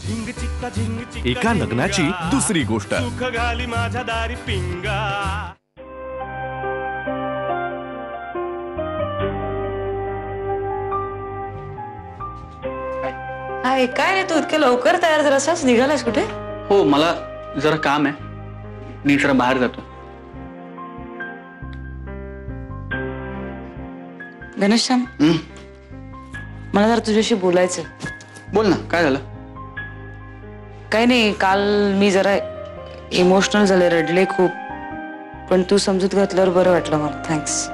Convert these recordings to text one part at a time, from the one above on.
एका लग्नाची दुसरी गोष्ट. सुख घाली माझ्या दारी पिंगा. हाय, काय रे तू इतक्या लवकर तयार झालास? निघालास कुठे? हो, मला जरा काम आहे, मी जरा बाहेर जातो. घनश्याम, मला जरा तुझ्याशी बोलायचं. बोल ना, काय झालं? काही नाही, काल मी जरा इमोशनल झाले, रडले खूप, पण तू समजूत घातल्यावर बरं वाटलं मला. थँक्स.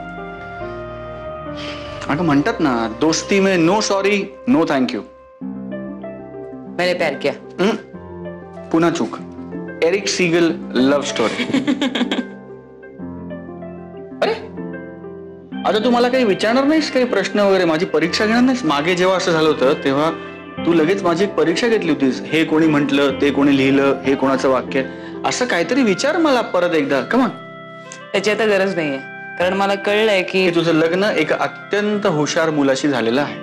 अगं म्हणतात ना, दोस्ती में no sorry no thank you. Maine Pyar Kiya. पुन्हा चूक. Eric Segal love story. अरे, आता तू मला काही विचारणार नाहीस, काही प्रश्न वगैरे, माझी परीक्षा घेणार नाहीस? मागे जेव्हा असं झालं होतं तेव्हा तू लगेच माझी एक परीक्षा घेतली होतीस. हे कोणी म्हटलं, ते कोणी लिहिलं, हे कोणाचं वाक्य, असं काहीतरी विचार मला परत एकदा. कमा, त्याची आता गरज नाहीये, कारण मला कळलंय की तुझं लग्न एका अत्यंत हुशार मुलाशी झालेलं आहे.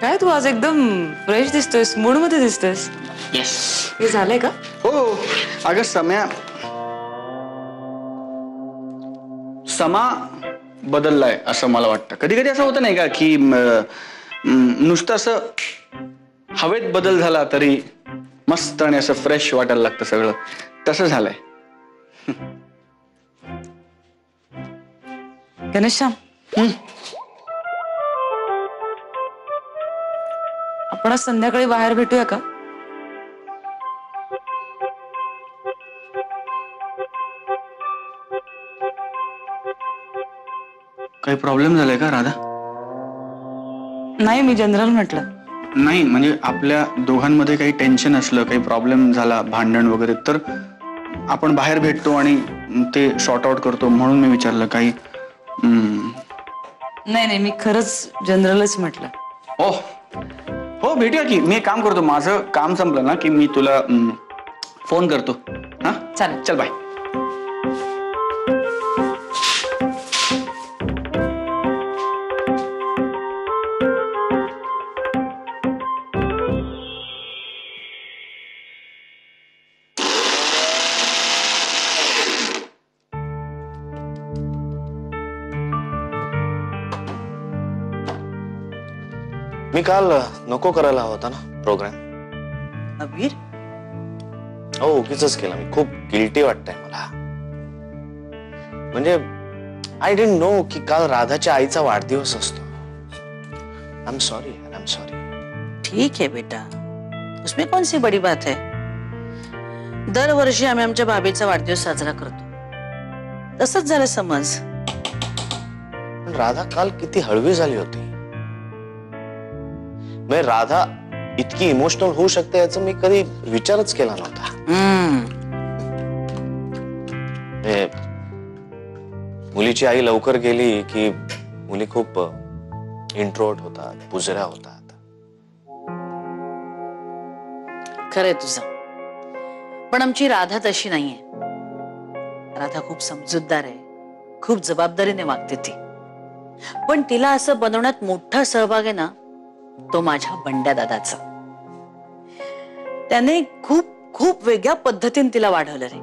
काय तू आज एकदम फ्रेश दिसतोयस, मूड मध्ये दिसतोयस. येस. हे झालंय का? हो, अगं समा बदललाय असं मला वाटतं. कधी कधी असं होतं नाही का की नुसतं असं हवेत बदल झाला तरी मस्त आणि असं फ्रेश वाटायला लागतं सगळं, तसं झालंय. घनश्याम, आपण आज संध्याकाळी बाहेर भेटूया का? काही प्रॉब्लेम झालाय का राधा? नाही, मी जनरल म्हटलं. नाही, म्हणजे आपल्या दोघांमध्ये काही टेन्शन असलं, काही प्रॉब्लेम झाला, भांडण वगैरे, तर आपण बाहेर भेटतो आणि ते सॉर्ट आउट करतो, म्हणून मी विचारलं. काही नाही नाही, मी खरंच जनरलच म्हटलं. हो, भेटूया की. मी एक काम करतो, माझं काम संपलं ना की मी तुला फोन करतो. हा, चालेल. चल, बाय. मी काल नको करायला होता ना प्रोग्राम. अबीर, हो, उगीच केला मी. खूप गिल्टी वाटतंय मला. म्हणजे आय डिडंट नो की काल राधाच्या आईचा वाढदिवस असतो. I am sorry. ठीक है बेटा, उसमें कौन सी बड़ी बात है. दरवर्षी आम्ही आमच्या भाभीचा वाढदिवस साजरा करतो, तसंच झालं समज. पण राधा काल किती हळवी झाली होती. म्हणजे राधा इतकी इमोशनल होऊ शकते याचा मी कधी विचारच केला नव्हता. मुलीची आई लवकर गेली की मुली खूप इंट्रोवर्ट होतात, पुजऱ्या होतात. खरंय तुझं, पण आमची राधा तशी नाहीये. राधा खूप समजूतदार आहे, खूप जबाबदारीने वागते ती. पण तिला असं बनवण्यात मोठा सहभाग आहे ना, तो माझ्या बंड्या दादाचा. त्याने खूप खूप वेगळ्या पद्धतीने तिला वाढवलं रे.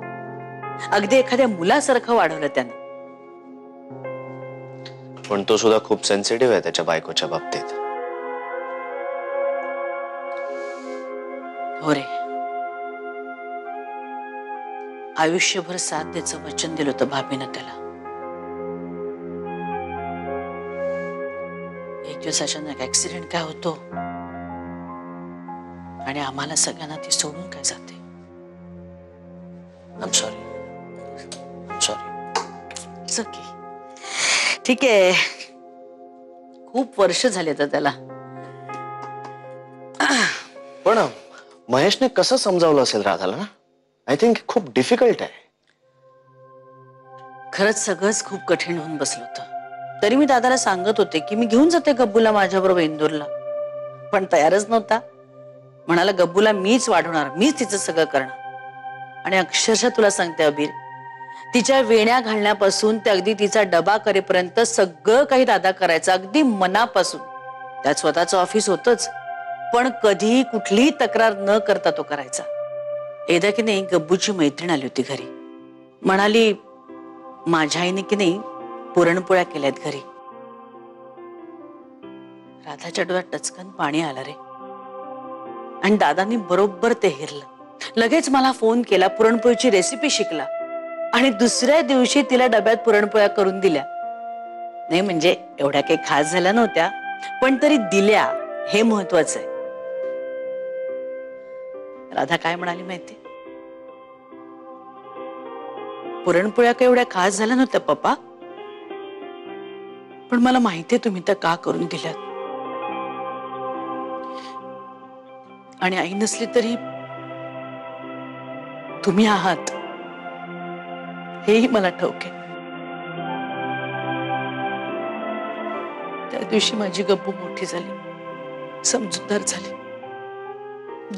अगदी एखाद्या मुलासारखं वाढवलं त्याने. पण तो सुद्धा खूप सेन्सिटिव्ह आहे त्याच्या बायकोच्या बाबतीत. हो रे, आयुष्यभर साथ द्यायचं वचन दिलं होतं भाभीनं त्याला. एक दिवस अचानक ऍक्सिडेंट काय होतो आणि आम्हाला सगळ्यांना ती सोडून काय जाते. I am sorry. ठीक आहे, खूप वर्ष झाले तर त्याला. पण महेशने कसं समजावलं असेल राधाला ना? आय थिंक खूप डिफिकल्ट आहे. खरंच सगळंच खूप कठीण होऊन बसलं होतं. तरी मी दादाला सांगत होते की मी घेऊन जाते गब्बूला माझ्याबरोबर इंदूरला, पण तयारच नव्हता. म्हणाला गब्बूला मीच वाढवणार, मीच तिचं सगळं करणार. आणि अक्षरशः तुला सांगते अबीर, तिच्या वेण्या घालण्यापासून ते अगदी तिचा डबा करेपर्यंत सगळं काही दादा करायचं, अगदी मनापासून. त्यात स्वतःचं ऑफिस होतच, पण कधीही कुठलीही तक्रार न करता तो करायचा. एकदा की नाही गब्बूची मैत्रीण आली होती घरी. म्हणाली माझ्या आईने की नाही पुरणपोळ्या केल्यात घरी. राधाच्या डोळ्यात टचकन पाणी आलं रे. आणि दादांनी बरोबर ते हेरलं. लगेच मला फोन केला, पुरणपोळीची रेसिपी शिकला आणि दुसऱ्या दिवशी तिला डब्यात पुरणपोळ्या करून दिल्या. नाही म्हणजे एवढ्या काही खास झाल्या नव्हत्या, पण तरी दिल्या हे महत्वाचं आहे. राधा काय म्हणाली माहिती? पुरणपोळ्या काही एवढ्या खास झाल्या नव्हत्या पप्पा, पण मला माहितीये तुम्ही त्या का करून दिल्यात. आणि आई नसली तरी तुम्ही आहात हेही मला ठाऊक आहे. त्या दिवशी माझी गब्बू मोठी झाली, समजूतदार झाली.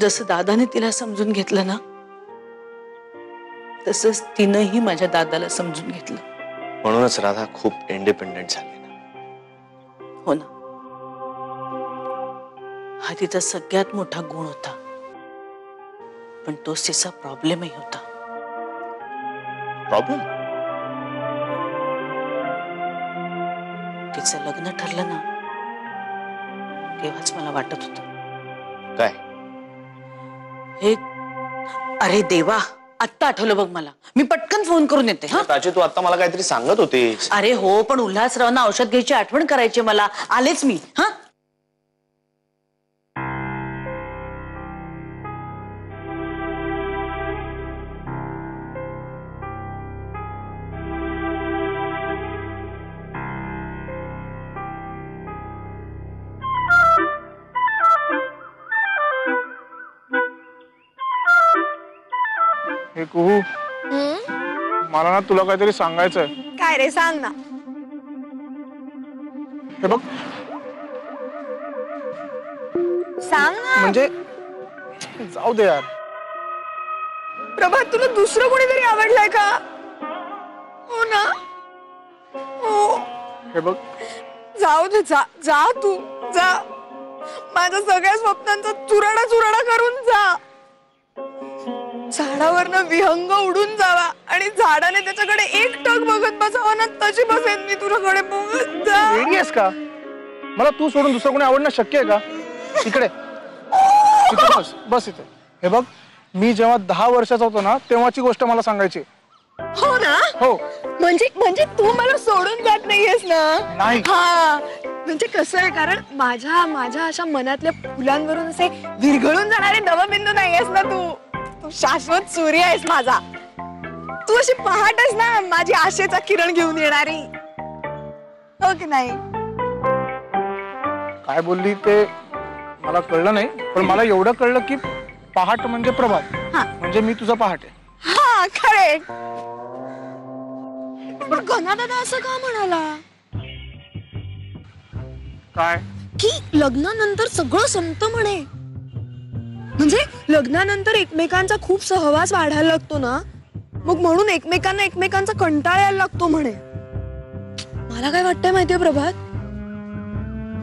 जसं दादाने तिला समजून घेतलं ना, तसंच तिनंही माझ्या दादाला समजून घेतलं. म्हणूनच राधा खूप इंडिपेंडेंट झाली ना. हो ना, हा तिचा सगळ्यात मोठा गुण होता, पण तोच तिचा प्रॉब्लेमही होता. प्रॉब्लेम? तिचं लग्न ठरलं ना, तेव्हाच मला वाटत होतं. काय? हे अरे देवा, आत्ता आठवलं बघ मला. मी पटकन फोन करून येते. हा प्राची, तू आता मला काहीतरी सांगत होतीस. अरे हो, पण उल्हासरावांना औषध घ्यायची आठवण करायची मला. आलेच मी. हा हे कुहू, मला ना तुला काहीतरी सांगायचंय. काय रे, सांग ना. हे बघ, सांग ना. म्हणजे जाऊ दे यार. प्रभात, तुला दुसरं कोणीतरी आवडलंय का? हो ना? हो. हे बघ, जाऊ दे, जा जा, तू जा. माझ्या सगळ्या स्वप्नांचा चुराडा चुराडा करून जा. झाडावरनं विहंग उडून जावा आणि झाडाने त्याच्याकडे एकटक बघत बसावं ना, तशी बसेन मी तुझ्याकडे बघत. जा. वेडी आहेस का? मला तू सोडून दुसरं कोणी आवडणं शक्य आहे का? इकडे इथे बस, बस इथे. हे बघ, मी जेव्हा 10 वर्षाचा होतो ना, तेव्हाची गोष्ट मला सांगायची. हो ना? हो. म्हणजे तू मला सोडून जात नाहीयेस ना? नाही. हा, म्हणजे कसं आहे, कारण माझ्या अशा मनातल्या फुलांवरून असे विरघळून जाणारे दवबिंदू नाहीयेस ना तू. तू शाश्वत सूर्य आहेस माझा. तू अशी पहाटच ना, माझी आशेचा किरण घेऊन येणारी. हो की नाही? काय बोलली ते मला कळलं नाही, पण मला एवढं कळलं की पहाट म्हणजे प्रभात. हा. म्हणजे मी तुझा पहाट आहे. हा, करेक्ट. पण गणा दादा असं का म्हणाला काय? की लग्नानंतर सगळं संपतं म्हणे? म्हणजे लग्नानंतर एकमेकांचा खूप सहवास वाढायला लागतो ना, मग म्हणून एकमेकांचा कंटाळा यायला लागतो म्हणे. मला काय वाटतंय माहितीये प्रभात,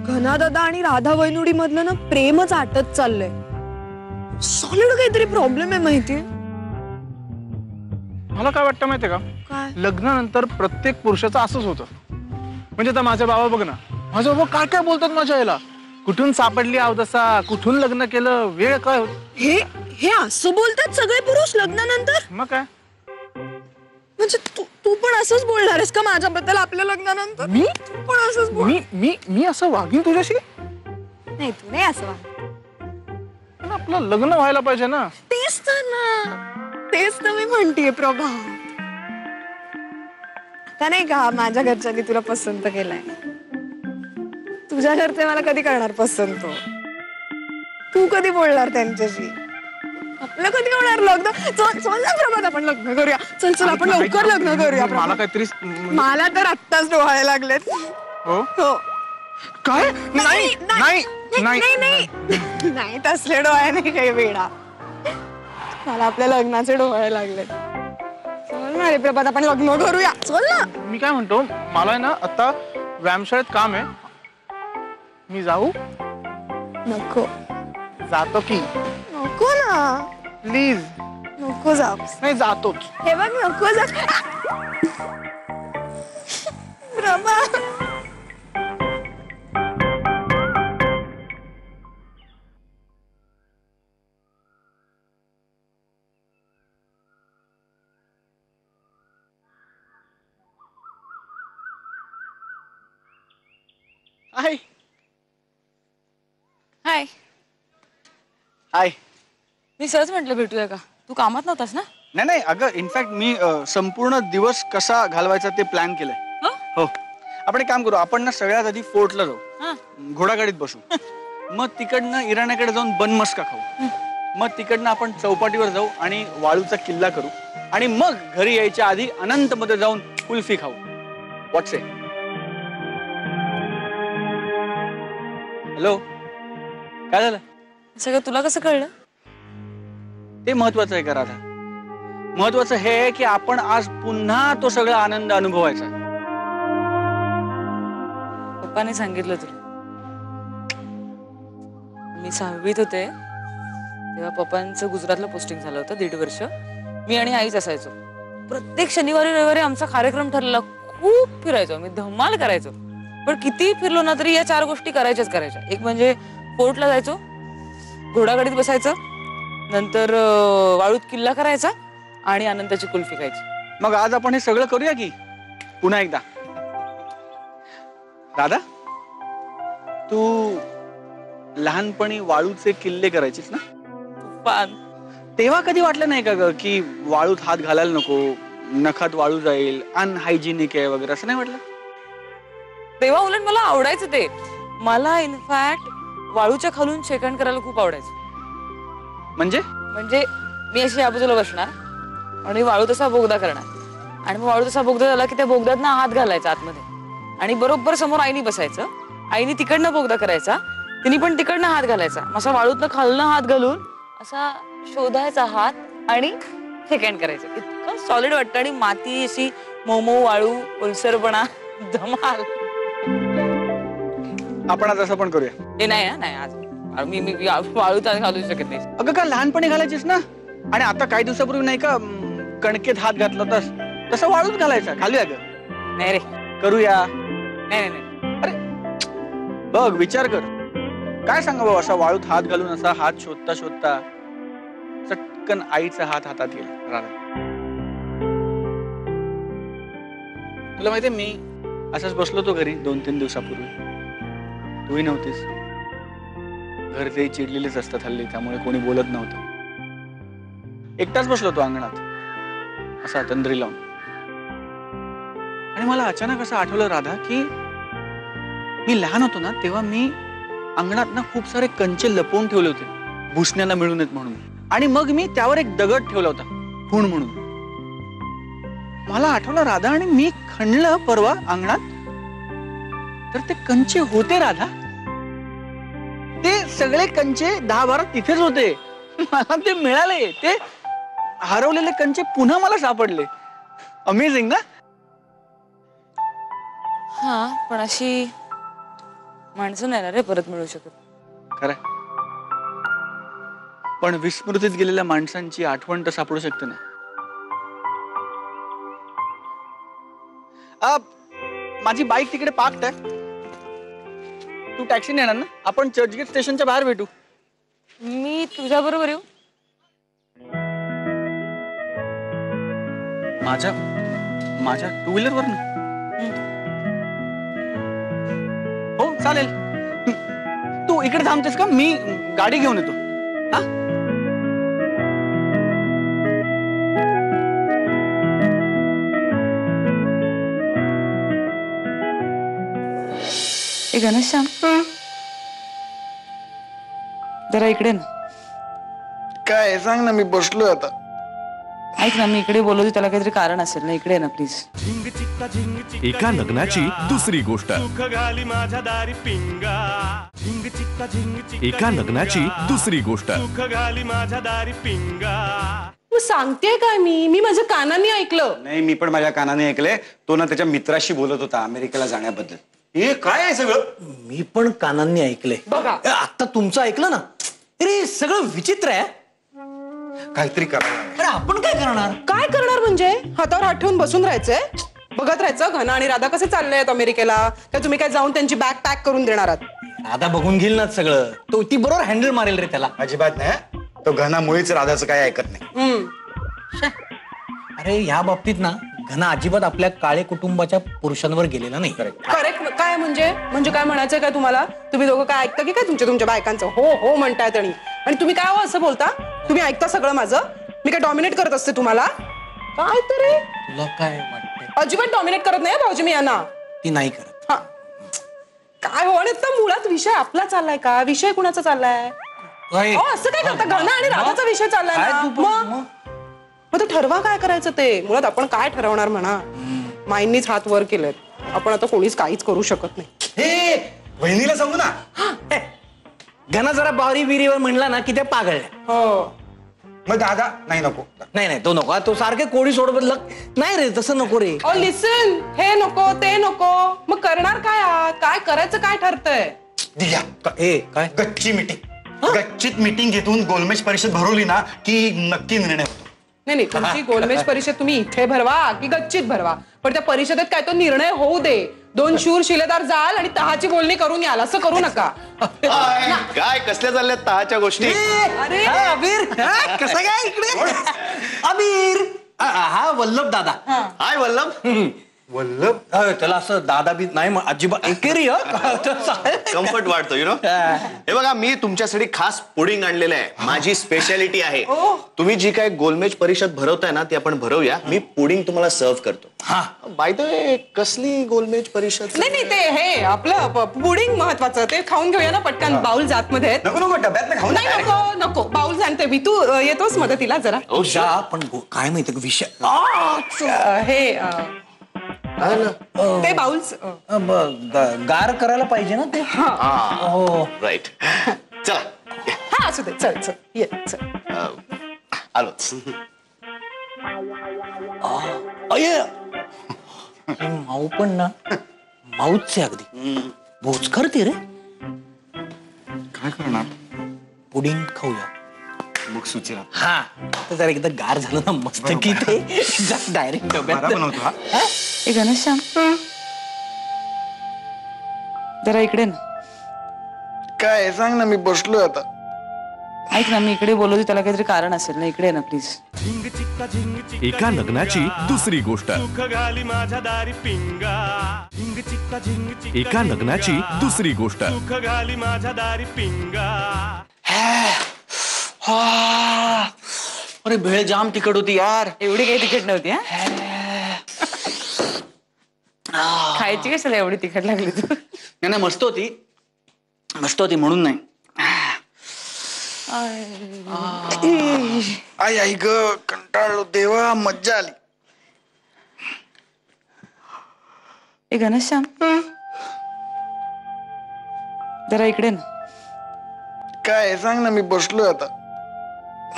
घना दादा आणि राधा वैनुडी मधलं ना प्रेमच आटत चाललंय. सॉलिड काहीतरी प्रॉब्लेम आहे माहितीये. मला काय वाटतं माहितीये का, काय? लग्नानंतर प्रत्येक पुरुषाचं असंच होतं. म्हणजे आता माझे बाबा बघ ना, माझे बाबा काय काय बोलतात माझ्या आईला. कुठून सापडली अवदसा, कुठून लग्न केलं, वेळ काय होत. हे असं बोलतात सगळे पुरुष लग्नानंतर? मग काय? म्हणजे तू पण असंच बोलणार आहेस का माझ्याबद्दल आपल्या लग्नानंतर? मी तू पण असंच बोल. मी असं वागीन तुझ्याशी? नाही, तू नाही असं वाग. पण आपलं लग्न व्हायला पाहिजे ना. तेच तर मी म्हणतेय प्रभा. का नाही का माझ्या घरच्यांनी तुला पसंत केलाय, तुझ्या घरचे मला कधी करणार पसंत? तू कधी बोलणार त्यांच्याशी? आपलं कधी होणार लग्न? चल ना प्रभात, आपण लग्न करूया. चल आपण लवकर लग्न करूया. मला काहीतरी मला तर आत्ताच डोहाळे लागलेत. हो हो. काय? नाही नाही नाही नाही, तसले डोळे नाही काही वेडा. मला आपल्या लग्नाचे डोळे लागले. चल ना रे प्रभात, आपण लग्न करूया. चल ना. मी काय म्हणतो, मला आहे ना आता व्यायामशाळेत काम आहे. मी जाऊ? नको जातो की. नको ना, प्लीज. नको जाऊ. नाही जातोच. हे बघ नको जा. प्रभा हाय हाय. हाय. मी सहज म्हटलं भेटूया का? तू कामात नव्हतास ना? नाही नाही अगं इनफॅक्ट मी संपूर्ण दिवस कसा घालवायचा ते प्लॅन केलंय. हो आपण एक काम करू, आपण ना सगळ्यात आधी फोर्टला जाऊ, घोडागाडीत बसू, मग तिकडनं इराण्याकडे जाऊन बनमस्का खाऊ, मग तिकडनं आपण चौपाटीवर जाऊ आणि वाळूचा किल्ला करू, आणि मग घरी यायच्या आधी अनंत मध्ये जाऊन कुल्फी खाऊ. व्हॉट्स इट? हॅलो, काय झालं? सगळं तुला कसं कळलं? ते महत्वाचं आहे का राधा? महत्वाचं हे आहे की आपण आज पुन्हा तो सगळा आनंद अनुभवायचा. पप्पाने सांगितलं तुला. मी 6वीत होते तेव्हा पप्पांचं गुजरातला पोस्टिंग झालं होतं 1.5 वर्ष. मी आणि आईच असायचो. प्रत्येक शनिवारी रविवारी आमचा कार्यक्रम ठरलेला. खूप फिरायचो आम्ही, धमाल करायचो. पण किती फिरलो ना तरी या 4 गोष्टी करायच्या. एक म्हणजे फोर्टला जायचो, घोडागाडीत बसायचं, नंतर वाळूत किल्ला करायचा आणि अनंताची कुल्फी खायची. मग आज आपण हे सगळं करूया की पुन्हा एकदा. दादा, तू लहानपणी वाळूचे किल्ले करायचीस ना? पण तेव्हा कधी वाटलं नाही का ग की वाळूत हात घालायला नको, नखात वाळू जाईल, अनहायजिनिक आहे वगैरे, असं नाही वाटलं? तेव्हा उलट मला आवडायचं ते. मला इनफॅक्ट वाळूच्या खालून शेकण करायला खूप आवडायचं. म्हणजे मी अशी या बाजूला बसणार आणि वाळू तसा बोगदा करणार, आणि मग वाळू तसा बोगदा झाला की त्या बोगद्यात ना हात घालायचा आतमध्ये, आणि बरोबर समोर आईनी बसायचं. आईनी तिकडनं बोगदा करायचा, तिने पण तिकडनं हात घालायचा. असा वाळूतनं खालनं हात घालून असा शोधायचा हात आणि सेकंड करायचं. इतकं सॉलिड वाटतं, आणि माती अशी मऊ वाळू, ओलसरपणा, धमाल. आपण आज असं पण करूया. हे नाही आज मी वाळूत घालू शकत नाही. अगं का लहानपणी घालायचीस ना, आणि आता काही दिवसापूर्वी नाही का कणकेत हात घातला तसं वाळूच घालायचा. घालूया ग? नाही रे, करूया. नाही. अरे बघ, विचार कर, काय सांगा भाऊ, असा वाळूत हात घालून असा हात शोधता शोधता चटकन आईचा हात हातात येईल. राधा, तुला माहितीये मी असंच बसलो होतो घरी 2-3 दिवसापूर्वी. तूही नव्हतीस. घरचे चिडलेलेच असतात हल्ली, त्यामुळे कोणी बोलत नव्हतं. एकटाच बसलो होतो अंगणात असा तंद्री लावून, आणि मला अचानक असं आठवलं राधा की मी लहान होतो ना तेव्हा मी अंगणात ना खूप सारे कंचे लपवून ठेवले होते, भुसण्याला मिळू नयेत म्हणून. आणि मग मी त्यावर एक दगड ठेवला होता खूण म्हणून. मला आठवलं राधा, आणि मी खणलं परवा अंगणात, तर ते कंचे होते राधा. ते सगळे कंचे 10-12 तिथेच होते. मला ते मिळाले, ते हरवलेले कंचे पुन्हा मला सापडले. अमेझिंग ना? हा, पण अशी माणसं नाही ना रे परत मिळू शकत. खरं, पण विस्मृतीत गेलेल्या माणसांची आठवण तर सापडू शकते ना. माझी बाईक तिकडे पार्क आहे, तू टॅक्सीने येणार ना? आपण चर्चगेट स्टेशनच्या बाहेर भेटू. मी तुझ्या बरोबर येऊ? माझ्या 2 व्हीलरवर ना? हो चालेल. तू इकडे थांबतेस का? मी गाडी घेऊन येतो. हा, ए घनश्याम, जरा इकडे ना. काय सांग ना, मी बसलोय आता. ऐक ना, मी इकडे बोलवते, त्याला काहीतरी कारण असेल ना. इकडे ना प्लीज. झिंग चिक्का झिंग चिक्का एका लग्नाची दुसरी गोष्ट. सुख घाली माझ्या दारी पिंगा. झिंग चिक्का झिंग चिक्का एका लग्नाची दुसरी गोष्ट. सुख घाली माझ्या दारी पिंगा. तू सांगते काय? मी माझ्या कानाने ऐकलं. नाही, मी पण माझ्या कानाने ऐकले. तो ना त्याच्या मित्राशी बोलत होता अमेरिकेला जाण्याबद्दल. हे काय आहे सगळं? मी पण कानांनी ऐकलंय. बघा. आता तुमचं ऐकलं ना, अरे सगळं विचित्र आहे. काहीतरी करा. अरे आपण काय करणार? काय करणार म्हणजे हातावर हात ठेवून बसून राहायचंय, बघत राहायचं घना आणि राधा कसे चालले आहेत अमेरिकेला? काय तुम्ही काय जाऊन त्यांची बॅग पॅक करून देणार आहात? आता बघून घेईल ना सगळं. तो ती बरोबर हँडल मारेल रे त्याला. अजिबात नाही. तो घना मुळीच राधाचं काय ऐकत नाही. अरे ह्या बाबतीत ना घना अजिबात आपल्या काळे कुटुंबाच्या पुरुषांवर गेलेला नाही. करेक्ट. काय म्हणजे काय म्हणायचंय काय तुम्हाला? तुम्ही दोघं काय ऐकता की काय तुमच्या बायकांचं हो हो म्हणतायत आणि तुम्ही काय हो असं बोलता? तुम्ही ऐकता सगळं माझं? मी काय डॉमिनेट करत असते तुम्हाला? काय तरी तुला काय वाटतंय? अजिबात डॉमिनेट करत नाही भाऊजी मी यांना. ती नाही करत. हा काय हो? आणि आता मुळात विषय आपला चाललाय का? विषय कुणाचा चाललाय? असं काय करता? घना आणि राधाचा विषय चाललाय ना. मग ठरवा काय करायचं ते. मुळात आपण काय ठरवणार म्हणा. माईंनीच हात वर केलेत. आपण आता कोणीच काहीच करू शकत नाही. हे वहिनीला सांगू ना. घना जरा बारी बिरीवर म्हणला ना की त्या पागळल्या. हो मग दादा नाही नको. नाही तो नको. तो सारखे कोडी सोडत नाही रे, तसं नको रे. लिसन, हे नको ते नको. मग करणार काय आहात? काय करायचं काय ठरतंय? दिल्या काय गच्ची मीटिंग. गच्चीत मीटिंग घेतून गोलमेज परिषद भरवली ना की नक्की निर्णय होतो. नाही तुमची गोलमेज परिषद तुम्ही इथे भरवा की गच्चीत भरवा, पण त्या परिषदेत काय तो निर्णय होऊ दे. 2 शूर शिलेदार जाल आणि तहाची बोलणी करून याल. असं करू नका. काय कसल्या चालल्यात तहाच्या गोष्टी? अरे अबीर कसं काय इकडे? अबीर हा वल्लभ दादा. हाय वल्लभ. वल्लभ त्याला असं दादा बी नाही अजिबात एकेरी. कम्फर्ट वाटतो यु नो. हे बघा मी तुमच्यासाठी खास पुडिंग आणलेलं आहे. माझी स्पेशालिटी आहे. तुम्ही जी काय गोलमेज परिषद भरवताय ना ती आपण भरवूया. मी पुडिंग तुम्हाला सर्व करतो. बाय द वे कसली गोलमेज परिषद? नाही ते हे आपलं पुडिंग महत्वाचं. ते खाऊन घेऊया ना पटकन. बाउल जात मध्ये नको डब्यात खाऊ. नाही नको बाउल जाणते मी. तू येतोस मदतीला जरा? पण काय माहिती विषय हे ते बाउल्स गार करायला पाहिजे ना ते. हो राईट. चला हा असू दे. चल ये चल. आलोच. माऊ पण ना माऊच अगदी भोज करते रे. काय करणार? पुडिंग खाऊया. मग सुचेला. हा तर जरा एकदा गार झालं ना मस्त की ते डायरेक्ट डब्यात बनवतो. हा ए घनश्याम, जरा इकडे ना. काय सांग ना, मी बसलोय आता. ऐक ना, मी इकडे बोलवते त्याला काहीतरी कारण असेल ना. इकडे ना प्लीज. एका लग्नाची दुसरी गोष्ट. सुख घाली माझ्या दारी पिंगा. झिंग चिक्का झिंग चिक्का. एका लग्नाची दुसरी गोष्ट. सुख घाली माझ्या दारी पिंगा. अरे भेळ जाम तिखट होती यार. एवढी काही तिखट नव्हती. खायची कशाला एवढी तिखट लागली तू? नाही मस्त होती म्हणून नाही. आई आई ग कंटाळलो देवा. मज्जा आली. ए घनश्याम, जरा इकडे ना. काय सांग ना, मी बसलोय आता.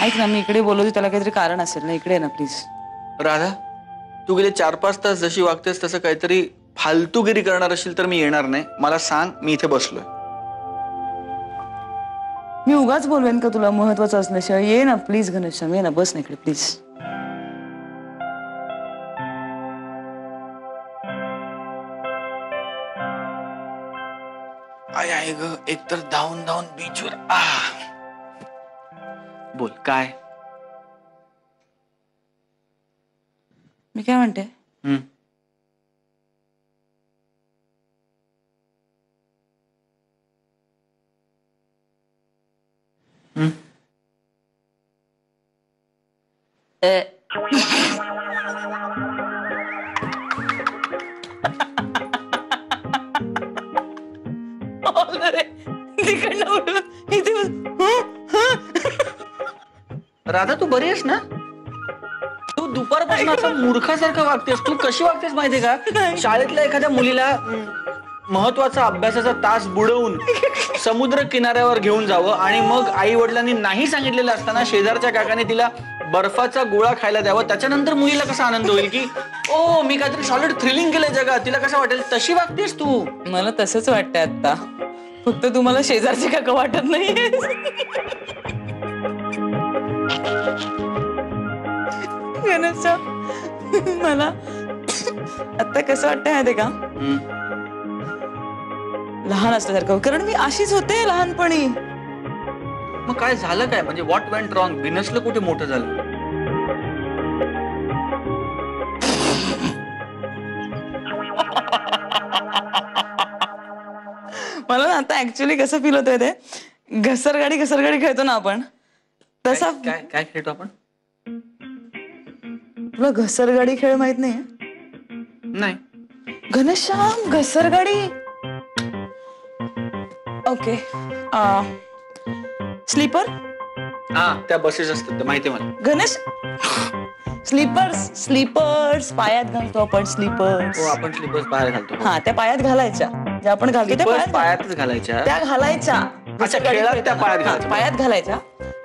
ऐक ना, मी इकडे बोलवते त्याला काहीतरी कारण असेल ना. इकडे ना प्लीज. राधा, तू गेले 4-5 तास जशी वागतेस तसं काहीतरी फालतूगिरी करणार असेल तर मी येणार नाही. मला सांग, मी इथे बसलोय. मी उगाच बोलवेन का तुला महत्वाचं असल्याशिवाय? ये ना प्लीज घनश्याम, ये ना. बस ना इकडे प्लीज. आई आई ग, एकतर धावून बीचवर. बोल काय. मी काय म्हणते, राधा तू बरी आहेस ना? तू दुपारपासून असं मूर्खासारखं वागतेस. तू कशी वागतेस माहितीये का? शाळेतल्या एखाद्या मुलीला महत्वाचा अभ्यासाचा तास बुडवून समुद्र किनाऱ्यावर घेऊन जावं आणि मग आई वडिलांनी नाही सांगितलेलं असताना शेजारच्या काकाने तिला बर्फाचा गोळा खायला द्यावा, त्याच्यानंतर मुलीला कसा आनंद होईल की ओ मी काहीतरी सॉलिड थ्रिलिंग केलंय जगात, तिला कसं वाटेल? तशी वागतेस तू. मला तसंच वाटतंय आता. फक्त तुम्हाला शेजारचे काका वाटत नाही. गणेशच्या मला आता कसं वाटतंय माहितीये का, लहान असल्यासारखं. कारण मी अशीच होते लहानपणी. मग काय झालं काय? म्हणजे व्हॉट वेंट रॉंग? बिनसलं कुठे मोठं झालं? मला ना आता ऍक्च्युअली कसं फील होतंय ते, घसरगाडी खेळतो ना आपण तसा. काय काय खेळतो आपण? तुला घसरगाडी खेळ माहित नाही? नाही. घनश्याम घसरगाडी. ओके. स्लीपर. हा त्या बसेस असतात माहितीये मला. गणेश स्लीपर्स पायात घालतो आपण. स्लीपर्स. हो आपण स्लीपर्स पायात घालतो. हा त्या पायात घालायच्या, ज्या आपण घालतो त्या पायातच घालायच्या. त्या घालायच्या. अच्छा, खेळात त्या पायात घालायच्या. पायात घालायच्या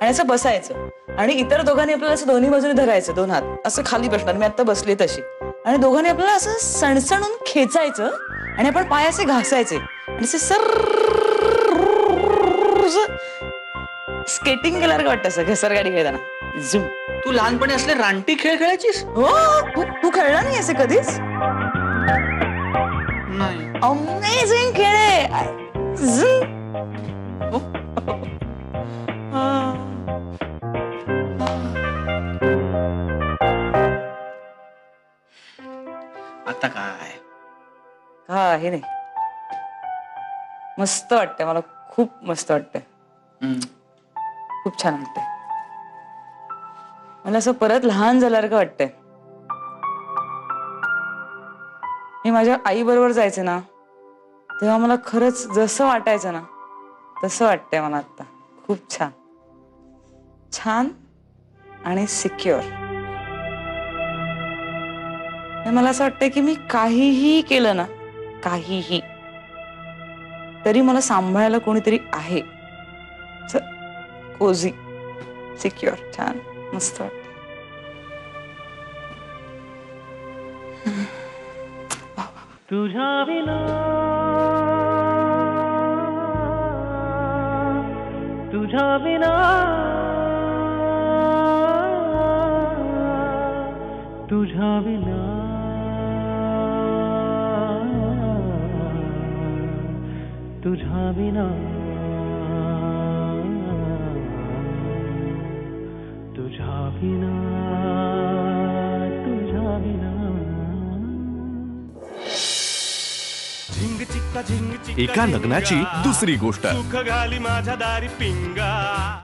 आणि असं बसायचं आणि इतर दोघांनी आपल्याला असं दोन्ही बाजूने धरायचं, दोन हात असं खाली बसणार. मी आता बसले तशी. आणि दोघांनी आपल्याला असं सणसणून खेचायचं आणि आपण पाय असे घासायचे आणि असे स्केटिंग केल्यासारखं वाटतं असं घसरगाडी खेळताना. झुम. तू लहानपणी असले रानटी खेळ खेळायचीस? हो. तू खेळला नाही असे कधीच? नाही. अमेझिंग खेळ आहे. आता काय हे नाही. मस्त वाटतंय मला, खूप मस्त वाटतंय. खूप छान वाटतंय मला. असं परत लहान झाल्यासारखं वाटतंय. मी माझ्या आई बरोबर जायचे ना तेव्हा मला खरंच जसं वाटायचं ना तसं वाटतंय मला आता. खूप छान छान आणि सिक्युअर. मला असं वाटतंय की मी काहीही केलं ना, काहीही, तरी मला सांभाळायला कोणीतरी आहे. कोझी, सिक्युअर, छान, मस्त वाटत. तुझ्या विना तुझ्या विना तुझ्या विना तुझ्या विना तुझ्या विना तुझ्या विना. झिंग चिक्का झिंग चिक्का एका लग्नाची दुसरी गोष्ट. सुख घाली माझ्या दारी पिंगा.